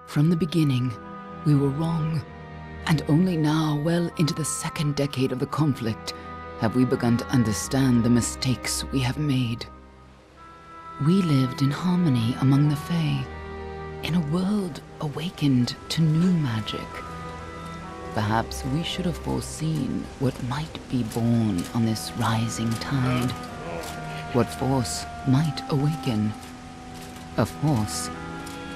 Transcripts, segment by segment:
From the beginning, we were wrong. And only now, well into the second decade of the conflict, have we begun to understand the mistakes we have made. We lived in harmony among the Fae, in a world awakened to new magic. Perhaps we should have foreseen what might be born on this rising tide. What force might awaken. A force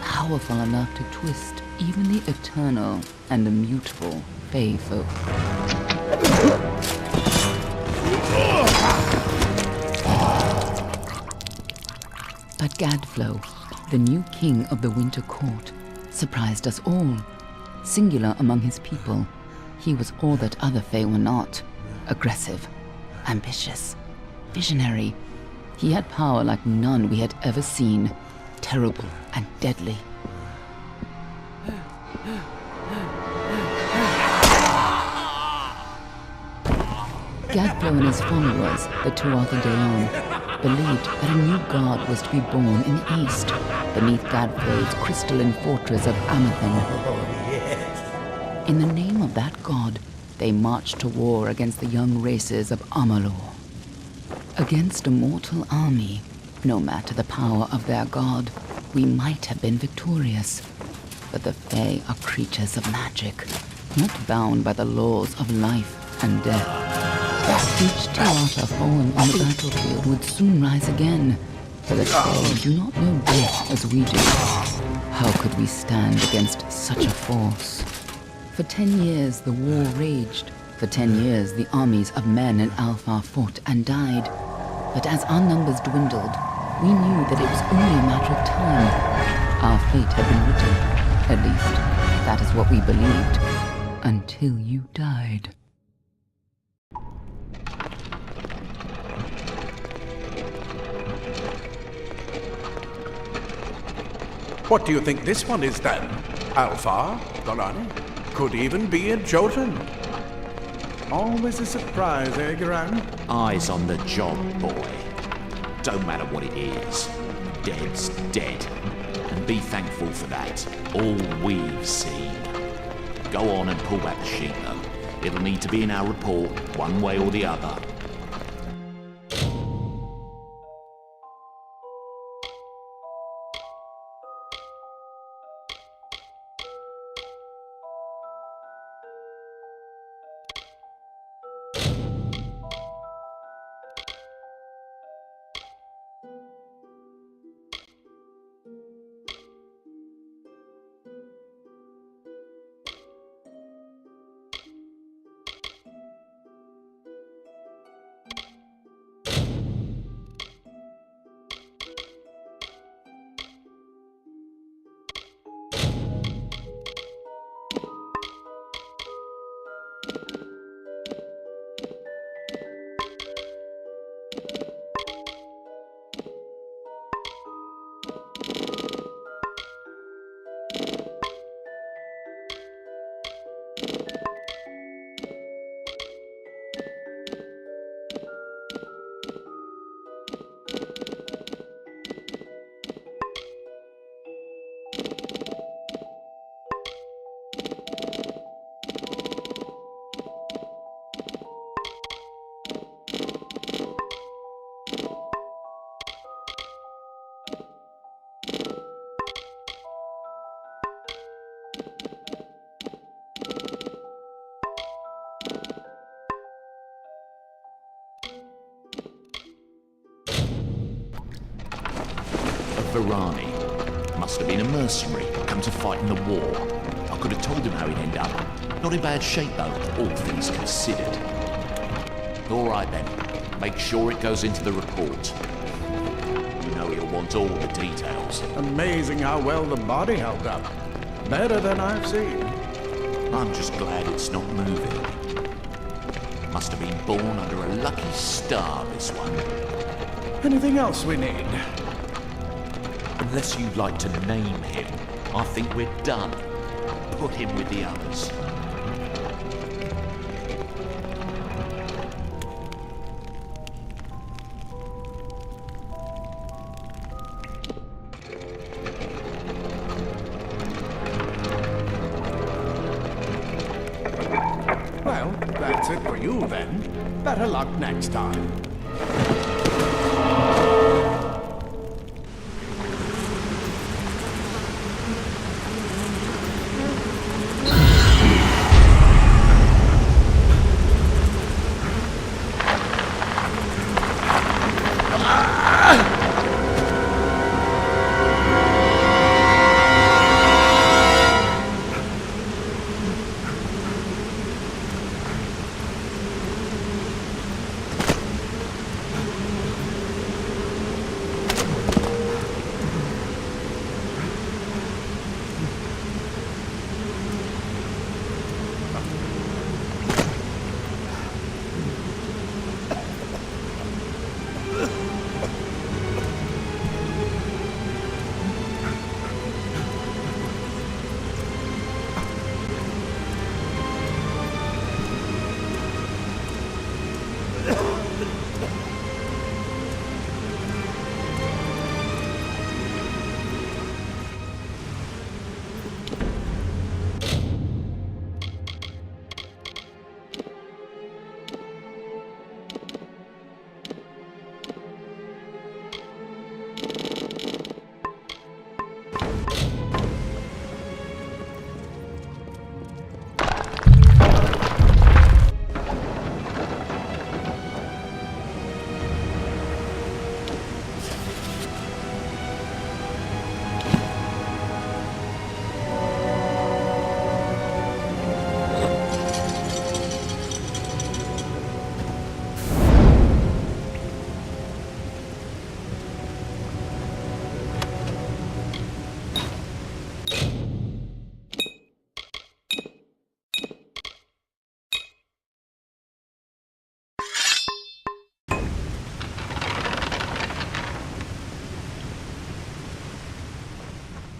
powerful enough to twist even the eternal and immutable Fae folk. But Gadflow, the new king of the Winter Court, surprised us all. Singular among his people, he was all that other Fae were not. Aggressive, ambitious, visionary. He had power like none we had ever seen, terrible and deadly. Gadflow and his followers, the Tuatha Deon, believed that a new god was to be born in the east, beneath Gadflow's crystalline fortress of Amathen. In the name of that god, they marched to war against the young races of Amalur. Against a mortal army, no matter the power of their god, we might have been victorious. But the Fae are creatures of magic, not bound by the laws of life and death. Each Tuatha fallen on the battlefield would soon rise again, for the Fae do not know death as we do. How could we stand against such a force? For 10 years the war raged. For 10 years the armies of men and Alpha fought and died. But as our numbers dwindled, we knew that it was only a matter of time. Our fate had been written. At least, that is what we believed. Until you died. What do you think this one is then? Alpha? Golani? Could even be a Jotun. Always a surprise, eh, Garan? Eyes on the job, boy. Don't matter what it is. Dead's dead. And be thankful for that. All we've seen. Go on and pull back the sheet, though. It'll need to be in our report, one way or the other. Varani. Must have been a mercenary, come to fight in the war. I could have told him how he'd end up. Not in bad shape though, all things considered. All right then, make sure it goes into the report. You know you'll want all the details. Amazing how well the body held up. Better than I've seen. I'm just glad it's not moving. Must have been born under a lucky star, this one. Anything else we need? Unless you'd like to name him, I think we're done. Put him with the others. it for you, then. Better luck next time.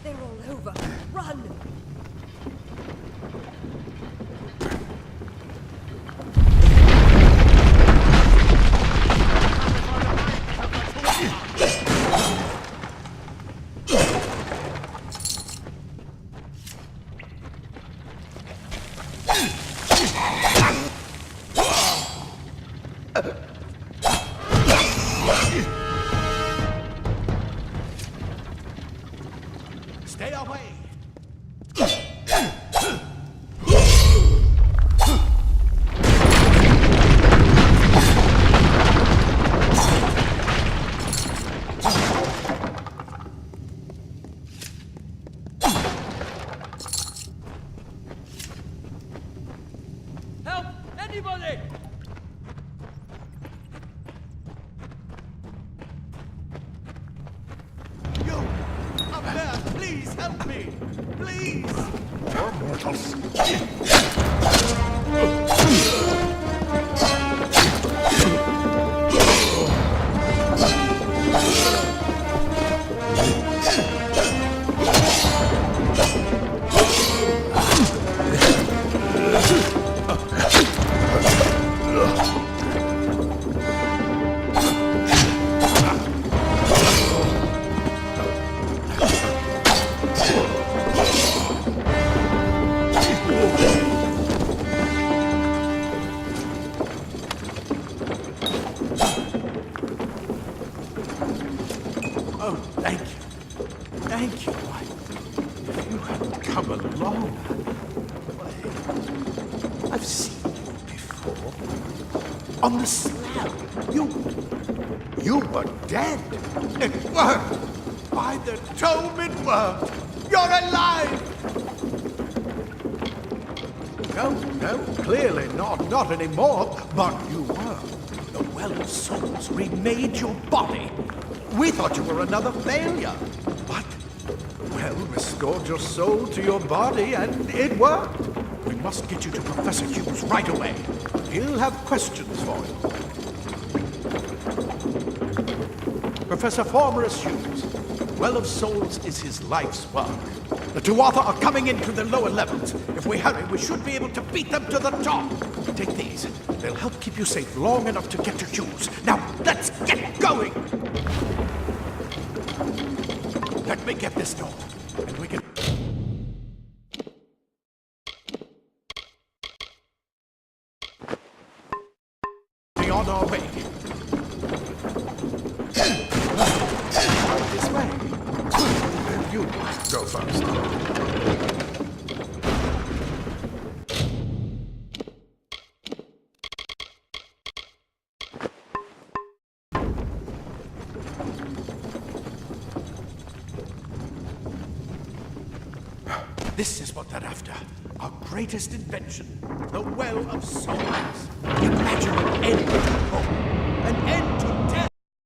They're all over. Run! Stay away! Help! Anybody! You! Up there! Please help me! Please! Poor mortals! Oh, thank you. Thank you. Why, if you hadn't come along, why, I've seen you before. On the slab. You were dead. It worked. By the tome, it worked. You're alive. No, clearly not anymore. But you were. The Well of Souls remade your body. We thought you were another failure. But, well, restored your soul to your body, and it worked. We must get you to Professor Hughes right away. He'll have questions for you. Professor Formorus Hughes, Well of Souls is his life's work. The Tuatha are coming in through the lower levels. If we hurry, we should be able to beat them to the top. Take these. They'll help keep you safe long enough to get to Hughes. Now, let's get going! Let me get this door, and we can... This is what they're after. Our greatest invention. The Well of Souls. Imagine an end to hope. An end